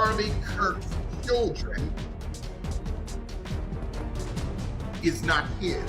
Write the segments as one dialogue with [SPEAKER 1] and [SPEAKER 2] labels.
[SPEAKER 1] Charlie Kirk's children is not his.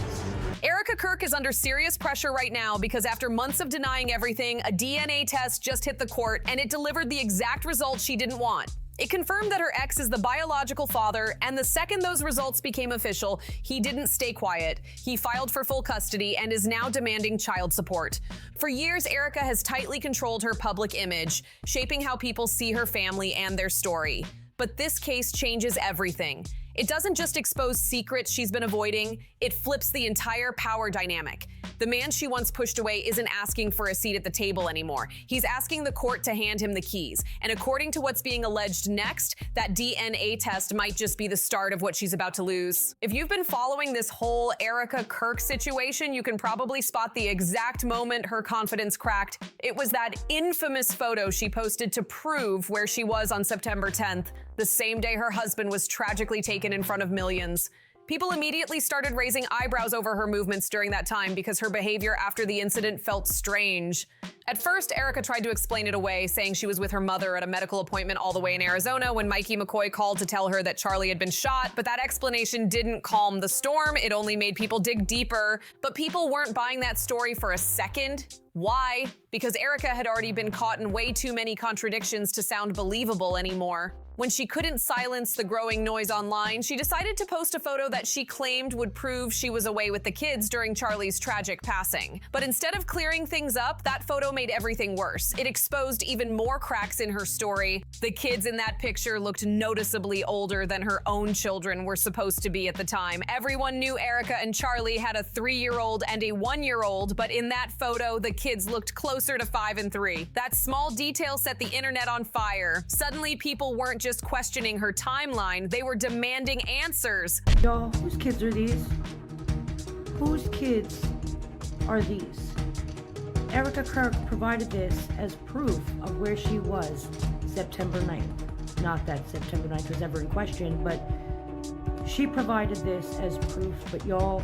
[SPEAKER 2] Erika Kirk is under serious pressure right now because after months of denying everything, a DNA test just hit the court and it delivered the exact result she didn't want. It confirmed that her ex is the biological father, and the second those results became official, he didn't stay quiet. He filed for full custody and is now demanding child support. For years, Erika has tightly controlled her public image, shaping how people see her family and their story. But this case changes everything. It doesn't just expose secrets she's been avoiding, it flips the entire power dynamic. The man she once pushed away isn't asking for a seat at the table anymore. He's asking the court to hand him the keys. And according to what's being alleged next, that DNA test might just be the start of what she's about to lose. If you've been following this whole Erika Kirk situation, you can probably spot the exact moment her confidence cracked. It was that infamous photo she posted to prove where she was on September 10th, the same day her husband was tragically taken in front of millions. People immediately started raising eyebrows over her movements during that time because her behavior after the incident felt strange. At first, Erika tried to explain it away, saying she was with her mother at a medical appointment all the way in Arizona when Mikey McCoy called to tell her that Charlie had been shot, but that explanation didn't calm the storm, it only made people dig deeper. But people weren't buying that story for a second. Why? Because Erika had already been caught in way too many contradictions to sound believable anymore. When she couldn't silence the growing noise online, she decided to post a photo that she claimed would prove she was away with the kids during Charlie's tragic passing. But instead of clearing things up, that photo made everything worse. It exposed even more cracks in her story. The kids in that picture looked noticeably older than her own children were supposed to be at the time. Everyone knew Erika and Charlie had a 3-year-old and a 1-year-old, but in that photo, the kids looked closer to 5 and 3. That small detail set the internet on fire. Suddenly, people weren't just questioning her timeline, they were demanding answers.
[SPEAKER 3] Y'all, whose kids are these? Whose kids are these? Erika Kirk provided this as proof of where she was September 9th. Not that September 9th was ever in question, but she provided this as proof. But y'all,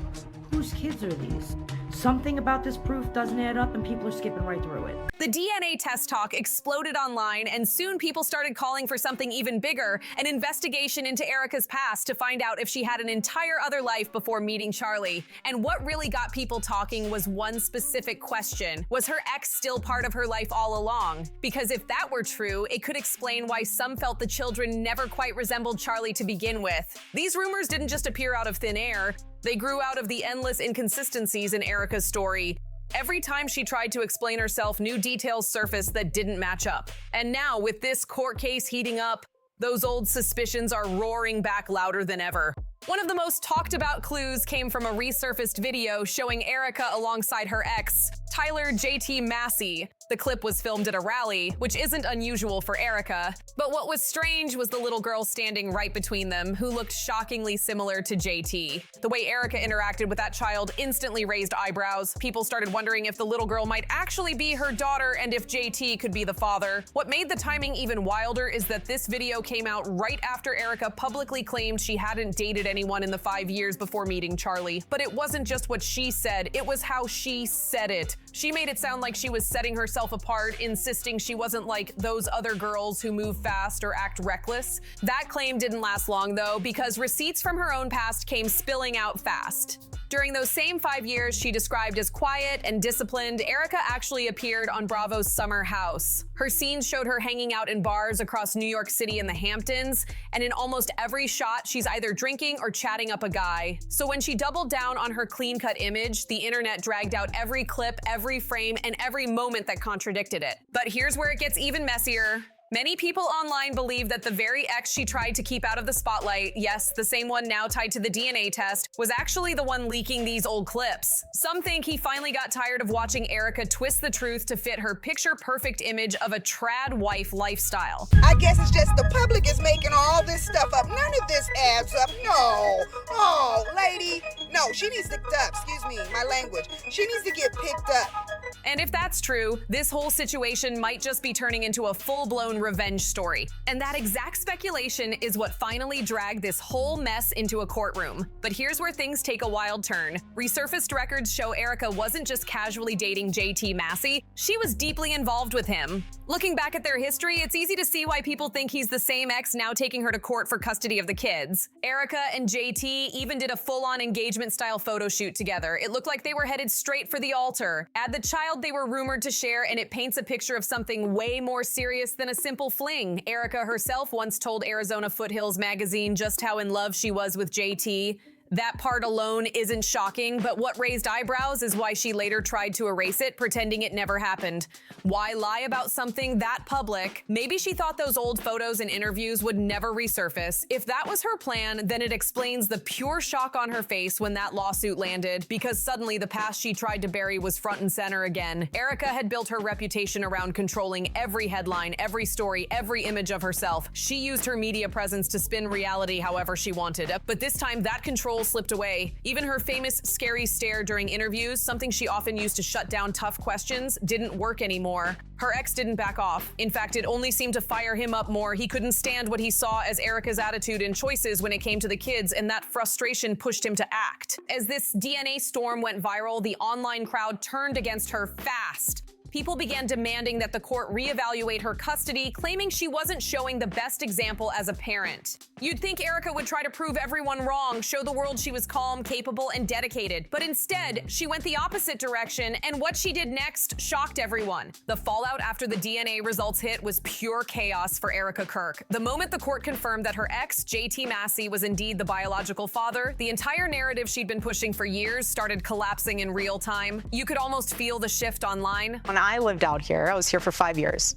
[SPEAKER 3] whose kids are these? Something about this proof doesn't add up and people are skipping right through it.
[SPEAKER 2] The DNA test talk exploded online, and soon people started calling for something even bigger, an investigation into Erika's past to find out if she had an entire other life before meeting Charlie. And what really got people talking was one specific question. Was her ex still part of her life all along? Because if that were true, it could explain why some felt the children never quite resembled Charlie to begin with. These rumors didn't just appear out of thin air. They grew out of the endless inconsistencies in Erika's story. Every time she tried to explain herself, new details surfaced that didn't match up. And now, with this court case heating up, those old suspicions are roaring back louder than ever. One of the most talked about clues came from a resurfaced video showing Erika alongside her ex, Tyler JT Massey. The clip was filmed at a rally, which isn't unusual for Erika. But what was strange was the little girl standing right between them, who looked shockingly similar to JT. The way Erika interacted with that child instantly raised eyebrows. People started wondering if the little girl might actually be her daughter and if JT could be the father. What made the timing even wilder is that this video came out right after Erika publicly claimed she hadn't dated anyone in the 5 years before meeting Charlie. But it wasn't just what she said, it was how she said it. She made it sound like she was setting herself apart, insisting she wasn't like those other girls who move fast or act reckless. That claim didn't last long though, because receipts from her own past came spilling out fast. During those same 5 years she described as quiet and disciplined, Erika actually appeared on Bravo's Summer House. Her scenes showed her hanging out in bars across New York City and the Hamptons, and in almost every shot, she's either drinking or chatting up a guy. So when she doubled down on her clean-cut image, the internet dragged out every clip, every frame, and every moment that contradicted it. But here's where it gets even messier. Many people online believe that the very ex she tried to keep out of the spotlight, yes, the same one now tied to the DNA test, was actually the one leaking these old clips. Some think he finally got tired of watching Erika twist the truth to fit her picture-perfect image of a trad wife lifestyle.
[SPEAKER 4] I guess it's just the public is making all this stuff up. None of this adds up. No. Oh, lady. No, she needs to, excuse me, my language. She needs to get picked up.
[SPEAKER 2] And if that's true, this whole situation might just be turning into a full-blown revenge story. And that exact speculation is what finally dragged this whole mess into a courtroom. But here's where things take a wild turn. Resurfaced records show Erika wasn't just casually dating JT Massey, she was deeply involved with him. Looking back at their history, it's easy to see why people think he's the same ex now taking her to court for custody of the kids. Erika and JT even did a full-on engagement-style photo shoot together. It looked like they were headed straight for the altar. Add the child they were rumored to share, and it paints a picture of something way more serious than a simple fling. Erika herself once told Arizona Foothills magazine just how in love she was with JT. That part alone isn't shocking, but what raised eyebrows is why she later tried to erase it, pretending it never happened. Why lie about something that public? Maybe she thought those old photos and interviews would never resurface. If that was her plan, then it explains the pure shock on her face when that lawsuit landed, because suddenly the past she tried to bury was front and center again. Erika had built her reputation around controlling every headline, every story, every image of herself. She used her media presence to spin reality however she wanted, but this time that control slipped away. Even her famous scary stare during interviews, something she often used to shut down tough questions, didn't work anymore. Her ex didn't back off. In fact, it only seemed to fire him up more. He couldn't stand what he saw as Erika's attitude and choices when it came to the kids, and that frustration pushed him to act. As this DNA storm went viral, the online crowd turned against her fast. People began demanding that the court reevaluate her custody, claiming she wasn't showing the best example as a parent. You'd think Erika would try to prove everyone wrong, show the world she was calm, capable, and dedicated. But instead, she went the opposite direction, and what she did next shocked everyone. The fallout after the DNA results hit was pure chaos for Erika Kirk. The moment the court confirmed that her ex, JT Massey, was indeed the biological father, the entire narrative she'd been pushing for years started collapsing in real time. You could almost feel the shift online.
[SPEAKER 5] When I lived out here, I was here for 5 years.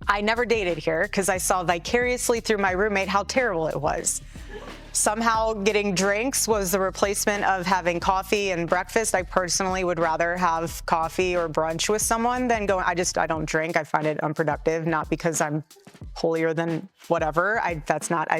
[SPEAKER 5] I never dated here because I saw vicariously through my roommate how terrible it was. Somehow getting drinks was the replacement of having coffee and breakfast. I personally would rather have coffee or brunch with someone than go. I don't drink. I find it unproductive, not because I'm holier than whatever. I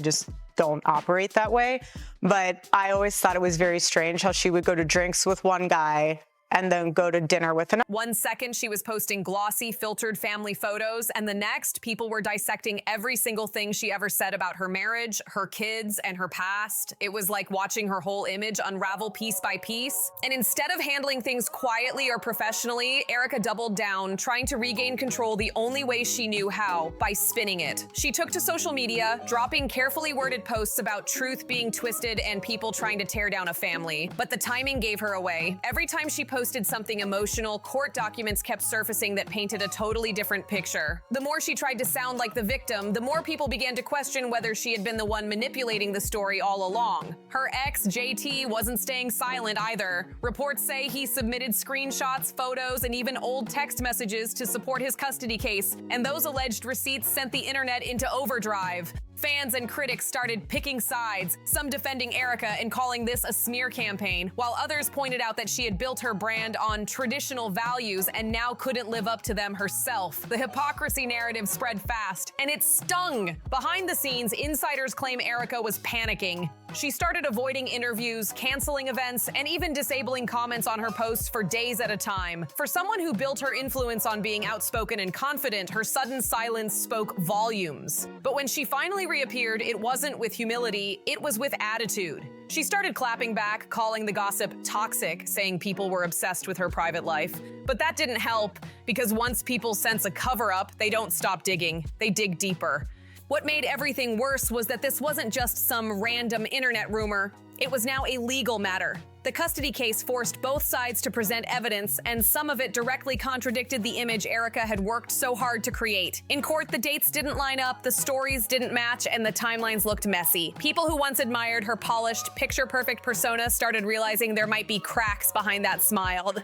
[SPEAKER 5] just don't operate that way. But I always thought it was very strange how she would go to drinks with one guy and then go to dinner with another.
[SPEAKER 2] 1 second, she was posting glossy, filtered family photos, and the next, people were dissecting every single thing she ever said about her marriage, her kids, and her past. It was like watching her whole image unravel piece by piece. And instead of handling things quietly or professionally, Erika doubled down, trying to regain control the only way she knew how, by spinning it. She took to social media, dropping carefully worded posts about truth being twisted and people trying to tear down a family. But the timing gave her away. Every time she posted something emotional, court documents kept surfacing that painted a totally different picture. The more she tried to sound like the victim, the more people began to question whether she had been the one manipulating the story all along. Her ex, JT, wasn't staying silent either. Reports say he submitted screenshots, photos, and even old text messages to support his custody case, and those alleged receipts sent the internet into overdrive. Fans and critics started picking sides, some defending Erika and calling this a smear campaign, while others pointed out that she had built her brand on traditional values and now couldn't live up to them herself. The hypocrisy narrative spread fast, and it stung. Behind the scenes, insiders claim Erika was panicking. She started avoiding interviews, canceling events, and even disabling comments on her posts for days at a time. For someone who built her influence on being outspoken and confident, her sudden silence spoke volumes. But when she finally reappeared, it wasn't with humility, it was with attitude. She started clapping back, calling the gossip toxic, saying people were obsessed with her private life. But that didn't help, because once people sense a cover-up, they don't stop digging, they dig deeper. What made everything worse was that this wasn't just some random internet rumor. It was now a legal matter. The custody case forced both sides to present evidence, and some of it directly contradicted the image Erika had worked so hard to create. In court, the dates didn't line up, the stories didn't match, and the timelines looked messy. People who once admired her polished, picture-perfect persona started realizing there might be cracks behind that smile.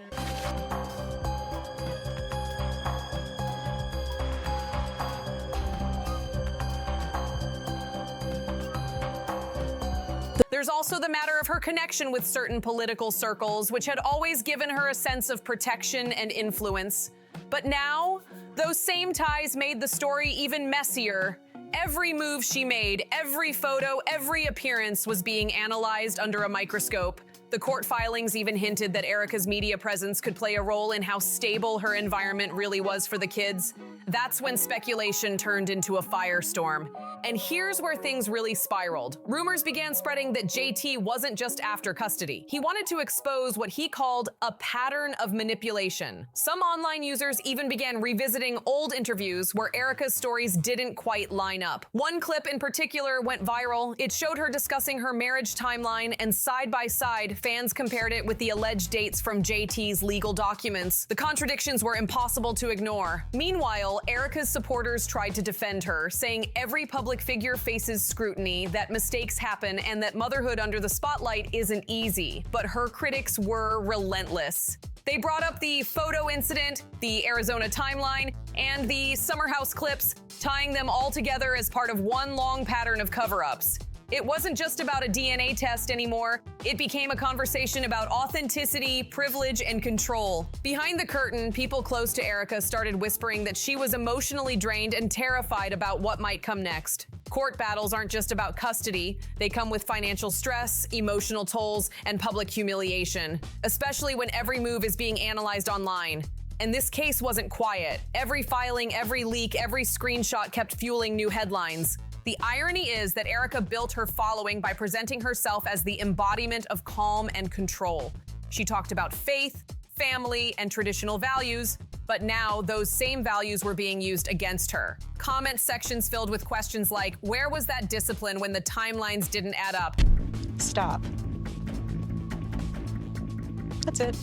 [SPEAKER 2] There's also the matter of her connection with certain political circles, which had always given her a sense of protection and influence. But now, those same ties made the story even messier. Every move she made, every photo, every appearance was being analyzed under a microscope. The court filings even hinted that Erika's media presence could play a role in how stable her environment really was for the kids. That's when speculation turned into a firestorm. And here's where things really spiraled. Rumors began spreading that JT wasn't just after custody. He wanted to expose what he called a pattern of manipulation. Some online users even began revisiting old interviews where Erika's stories didn't quite line up. One clip in particular went viral. It showed her discussing her marriage timeline, and side by side, fans compared it with the alleged dates from JT's legal documents. The contradictions were impossible to ignore. Meanwhile, Erika's supporters tried to defend her, saying every public figure faces scrutiny, that mistakes happen, and that motherhood under the spotlight isn't easy. But her critics were relentless. They brought up the photo incident, the Arizona timeline, and the summer house clips, tying them all together as part of one long pattern of cover-ups. It wasn't just about a DNA test anymore. It became a conversation about authenticity, privilege, and control. Behind the curtain, people close to Erika started whispering that she was emotionally drained and terrified about what might come next. Court battles aren't just about custody. They come with financial stress, emotional tolls, and public humiliation, especially when every move is being analyzed online. And this case wasn't quiet. Every filing, every leak, every screenshot kept fueling new headlines. The irony is that Erika built her following by presenting herself as the embodiment of calm and control. She talked about faith, family, and traditional values, but now those same values were being used against her. Comment sections filled with questions like, where was that discipline when the timelines didn't add up?
[SPEAKER 5] Stop. That's it.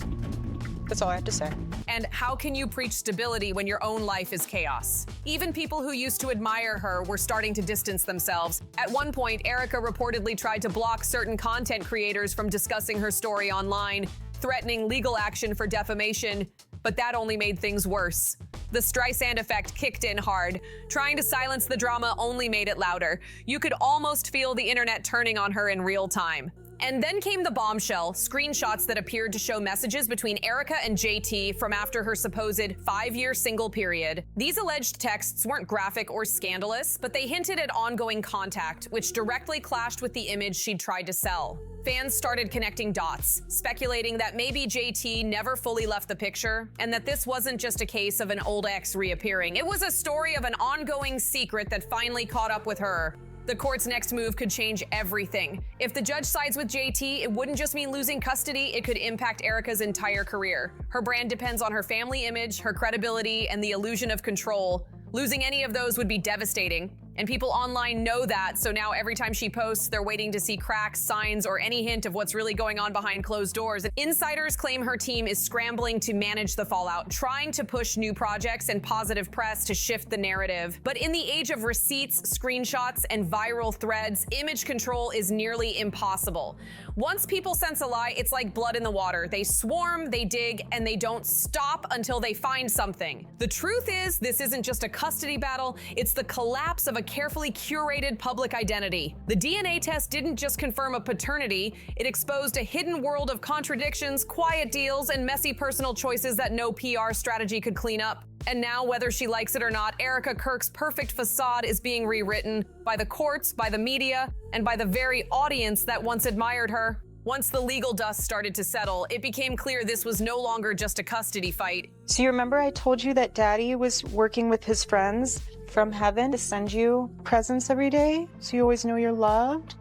[SPEAKER 5] That's all I have to say.
[SPEAKER 2] And how can you preach stability when your own life is chaos? Even people who used to admire her were starting to distance themselves. At one point, Erika reportedly tried to block certain content creators from discussing her story online, threatening legal action for defamation, but that only made things worse. The Streisand effect kicked in hard. Trying to silence the drama only made it louder. You could almost feel the internet turning on her in real time. And then came the bombshell, screenshots that appeared to show messages between Erika and JT from after her supposed 5-year single period. These alleged texts weren't graphic or scandalous, but they hinted at ongoing contact, which directly clashed with the image she'd tried to sell. Fans started connecting dots, speculating that maybe JT never fully left the picture, and that this wasn't just a case of an old ex reappearing. It was a story of an ongoing secret that finally caught up with her. The court's next move could change everything. If the judge sides with JT, it wouldn't just mean losing custody, it could impact Erika's entire career. Her brand depends on her family image, her credibility, and the illusion of control. Losing any of those would be devastating. And people online know that, so now every time she posts, they're waiting to see cracks, signs, or any hint of what's really going on behind closed doors. And insiders claim her team is scrambling to manage the fallout, trying to push new projects and positive press to shift the narrative. But in the age of receipts, screenshots, and viral threads, image control is nearly impossible. Once people sense a lie, it's like blood in the water. They swarm, they dig, and they don't stop until they find something. The truth is, this isn't just a custody battle, it's the collapse of a carefully curated public identity. The DNA test didn't just confirm a paternity, it exposed a hidden world of contradictions, quiet deals, and messy personal choices that no PR strategy could clean up. And now, whether she likes it or not, Erika Kirk's perfect facade is being rewritten by the courts, by the media, and by the very audience that once admired her. Once the legal dust started to settle, it became clear this was no longer just a custody fight.
[SPEAKER 5] So you remember I told you that Daddy was working with his friends from heaven to send you presents every day, so you always know you're loved?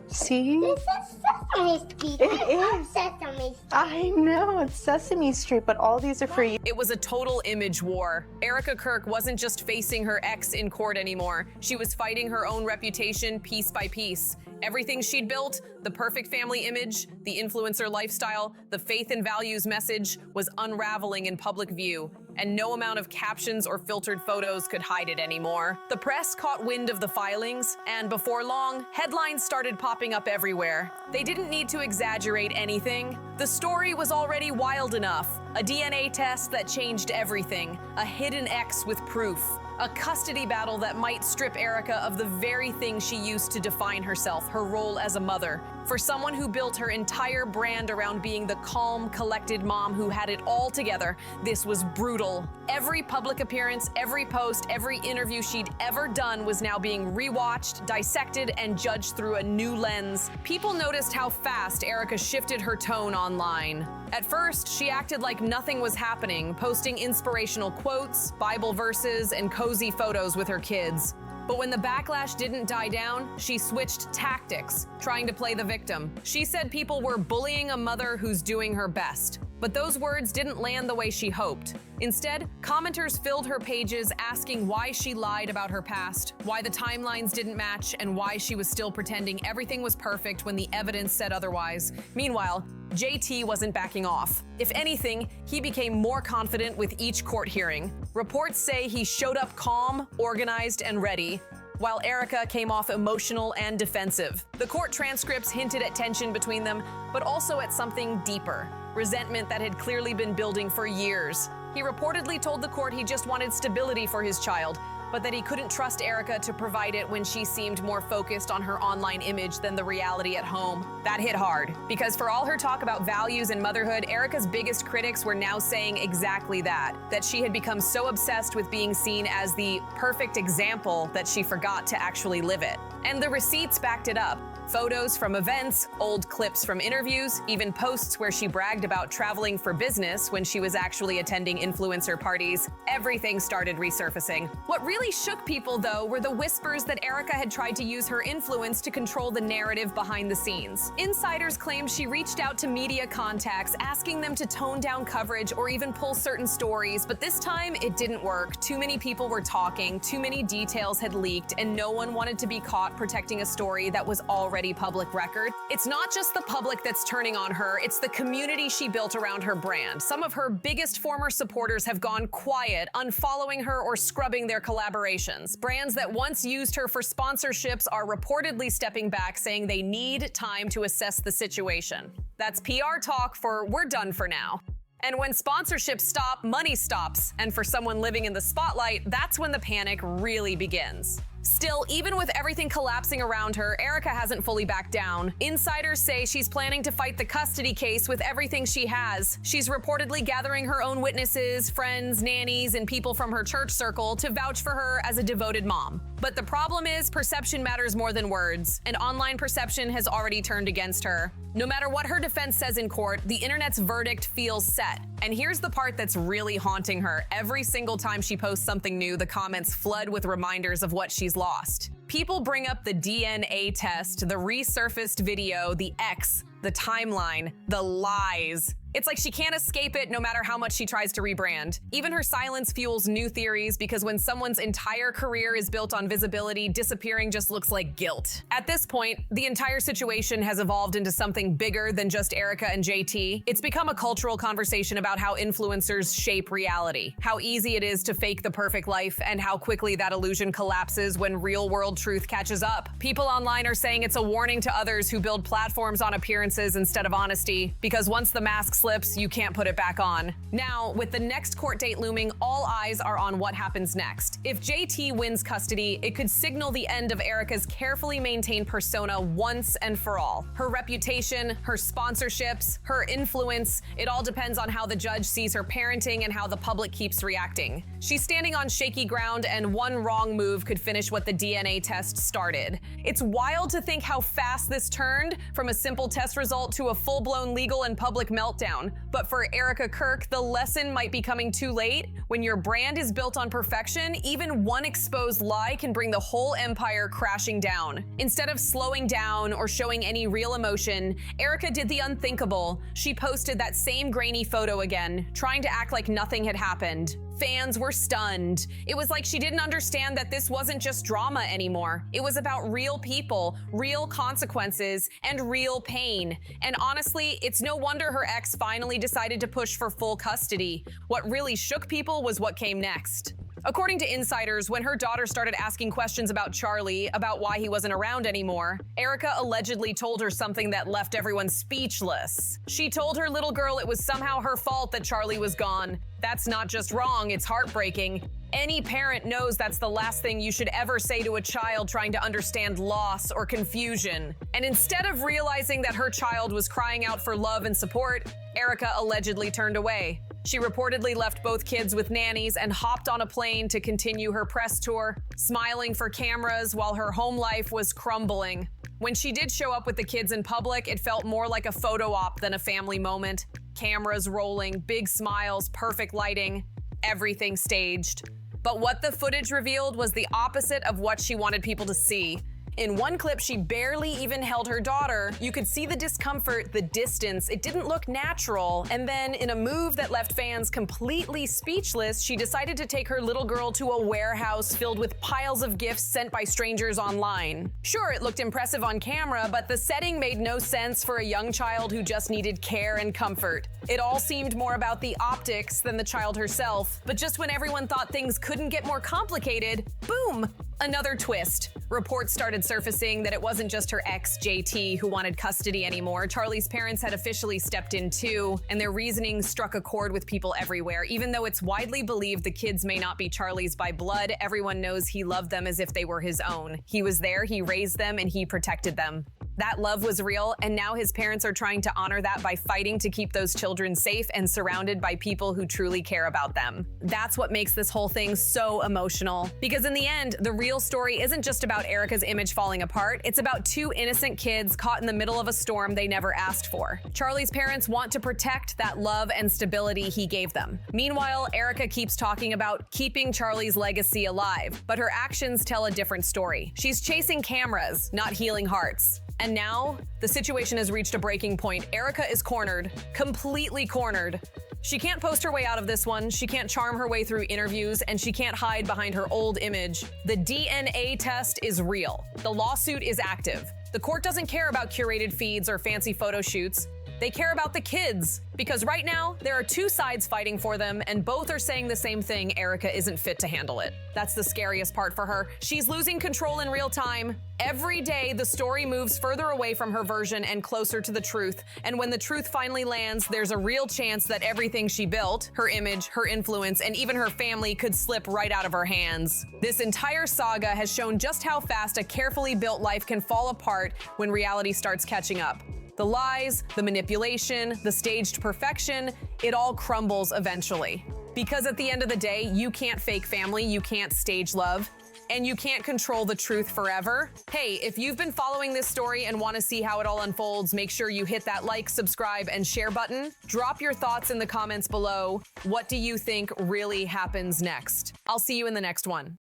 [SPEAKER 5] See?
[SPEAKER 6] This is Sesame Street.
[SPEAKER 5] It
[SPEAKER 6] I love
[SPEAKER 5] is.
[SPEAKER 6] Sesame Street.
[SPEAKER 5] I know, it's Sesame Street, but all these are for you.
[SPEAKER 2] It was a total image war. Erika Kirk wasn't just facing her ex in court anymore. She was fighting her own reputation piece by piece. Everything she'd built, the perfect family image, the influencer lifestyle, the faith and values message, was unraveling in public view, and no amount of captions or filtered photos could hide it anymore. The press caught wind of the filings, and before long, headlines started popping up everywhere. They didn't need to exaggerate anything. The story was already wild enough. A DNA test that changed everything, a hidden ex with proof, a custody battle that might strip Erika of the very thing she used to define herself, her role as a mother. For someone who built her entire brand around being the calm, collected mom who had it all together, this was brutal. Every public appearance, every post, every interview she'd ever done was now being rewatched, dissected, and judged through a new lens. People noticed how fast Erika shifted her tone online. At first, she acted like nothing was happening, posting inspirational quotes, Bible verses, and cozy photos with her kids. But when the backlash didn't die down, she switched tactics, trying to play the victim. She said people were bullying a mother who's doing her best. But those words didn't land the way she hoped. Instead, commenters filled her pages asking why she lied about her past, why the timelines didn't match, and why she was still pretending everything was perfect when the evidence said otherwise. Meanwhile, JT wasn't backing off. If anything, he became more confident with each court hearing. Reports say he showed up calm, organized, and ready, while Erika came off emotional and defensive. The court transcripts hinted at tension between them, but also at something deeper, resentment that had clearly been building for years. He reportedly told the court he just wanted stability for his child, but that he couldn't trust Erika to provide it when she seemed more focused on her online image than the reality at home. That hit hard, because for all her talk about values and motherhood, Erika's biggest critics were now saying exactly that she had become so obsessed with being seen as the perfect example that she forgot to actually live it. And the receipts backed it up. Photos from events, old clips from interviews, even posts where she bragged about traveling for business when she was actually attending influencer parties. Everything started resurfacing. What really shook people, though, were the whispers that Erika had tried to use her influence to control the narrative behind the scenes. Insiders claimed she reached out to media contacts, asking them to tone down coverage or even pull certain stories, but this time it didn't work. Too many people were talking, too many details had leaked, and no one wanted to be caught protecting a story that was already public record. It's not just the public that's turning on her, it's the community she built around her brand. Some of her biggest former supporters have gone quiet, unfollowing her or scrubbing their collaborations. Brands that once used her for sponsorships are reportedly stepping back, saying they need time to assess the situation. That's PR talk for "we're done for now." And when sponsorships stop, money stops. And for someone living in the spotlight, that's when the panic really begins. Still, even with everything collapsing around her, Erika hasn't fully backed down. Insiders say she's planning to fight the custody case with everything she has. She's reportedly gathering her own witnesses, friends, nannies, and people from her church circle to vouch for her as a devoted mom. But the problem is, perception matters more than words, and online perception has already turned against her. No matter what her defense says in court, the internet's verdict feels set. And here's the part that's really haunting her. Every single time she posts something new, the comments flood with reminders of what she's lost. People bring up the DNA test, the resurfaced video, the X, the timeline, the lies. It's like she can't escape it no matter how much she tries to rebrand. Even her silence fuels new theories, because when someone's entire career is built on visibility, disappearing just looks like guilt. At this point, the entire situation has evolved into something bigger than just Erika and JT. It's become a cultural conversation about how influencers shape reality, how easy it is to fake the perfect life, and how quickly that illusion collapses when real-world truth catches up. People online are saying it's a warning to others who build platforms on appearances instead of honesty, because once the mask slips, you can't put it back on. Now, with the next court date looming, all eyes are on what happens next. If JT wins custody, it could signal the end of Erika's carefully maintained persona once and for all. Her reputation, her sponsorships, her influence, it all depends on how the judge sees her parenting and how the public keeps reacting. She's standing on shaky ground, and one wrong move could finish what the DNA test started. It's wild to think how fast this turned from a simple test result to a full-blown legal and public meltdown. But for Erika Kirk, the lesson might be coming too late. When your brand is built on perfection, even one exposed lie can bring the whole empire crashing down. Instead of slowing down or showing any real emotion, Erika did the unthinkable. She posted that same grainy photo again, trying to act like nothing had happened. Fans were stunned. It was like she didn't understand that this wasn't just drama anymore. It was about real people, real consequences, and real pain. And honestly, it's no wonder her ex finally decided to push for full custody. What really shook people was what came next. According to insiders, when her daughter started asking questions about Charlie, about why he wasn't around anymore, Erika allegedly told her something that left everyone speechless. She told her little girl it was somehow her fault that Charlie was gone. That's not just wrong, it's heartbreaking. Any parent knows that's the last thing you should ever say to a child trying to understand loss or confusion. And instead of realizing that her child was crying out for love and support, Erika allegedly turned away. She reportedly left both kids with nannies and hopped on a plane to continue her press tour, smiling for cameras while her home life was crumbling. When she did show up with the kids in public, it felt more like a photo op than a family moment. Cameras rolling, big smiles, perfect lighting, everything staged. But what the footage revealed was the opposite of what she wanted people to see. In one clip, she barely even held her daughter. You could see the discomfort, the distance. It didn't look natural. And then, in a move that left fans completely speechless, she decided to take her little girl to a warehouse filled with piles of gifts sent by strangers online. Sure, it looked impressive on camera, but the setting made no sense for a young child who just needed care and comfort. It all seemed more about the optics than the child herself. But just when everyone thought things couldn't get more complicated, boom! Another twist. Reports started surfacing that it wasn't just her ex, JT, who wanted custody anymore. Charlie's parents had officially stepped in too, and their reasoning struck a chord with people everywhere. Even though it's widely believed the kids may not be Charlie's by blood, everyone knows he loved them as if they were his own. He was there, he raised them, and he protected them. That love was real, and now his parents are trying to honor that by fighting to keep those children safe and surrounded by people who truly care about them. That's what makes this whole thing so emotional. Because in the end, the real story isn't just about Erika's image falling apart, it's about two innocent kids caught in the middle of a storm they never asked for. Charlie's parents want to protect that love and stability he gave them. Meanwhile, Erika keeps talking about keeping Charlie's legacy alive, but her actions tell a different story. She's chasing cameras, not healing hearts. And now, the situation has reached a breaking point. Erika is cornered, completely cornered. She can't post her way out of this one, she can't charm her way through interviews, and she can't hide behind her old image. The DNA test is real. The lawsuit is active. The court doesn't care about curated feeds or fancy photo shoots. They care about the kids. Because right now, there are two sides fighting for them, and both are saying the same thing: Erika isn't fit to handle it. That's the scariest part for her. She's losing control in real time. Every day, the story moves further away from her version and closer to the truth. And when the truth finally lands, there's a real chance that everything she built, her image, her influence, and even her family could slip right out of her hands. This entire saga has shown just how fast a carefully built life can fall apart when reality starts catching up. The lies, the manipulation, the staged perfection, it all crumbles eventually. Because at the end of the day, you can't fake family, you can't stage love, and you can't control the truth forever. Hey, if you've been following this story and want to see how it all unfolds, make sure you hit that like, subscribe, and share button. Drop your thoughts in the comments below. What do you think really happens next? I'll see you in the next one.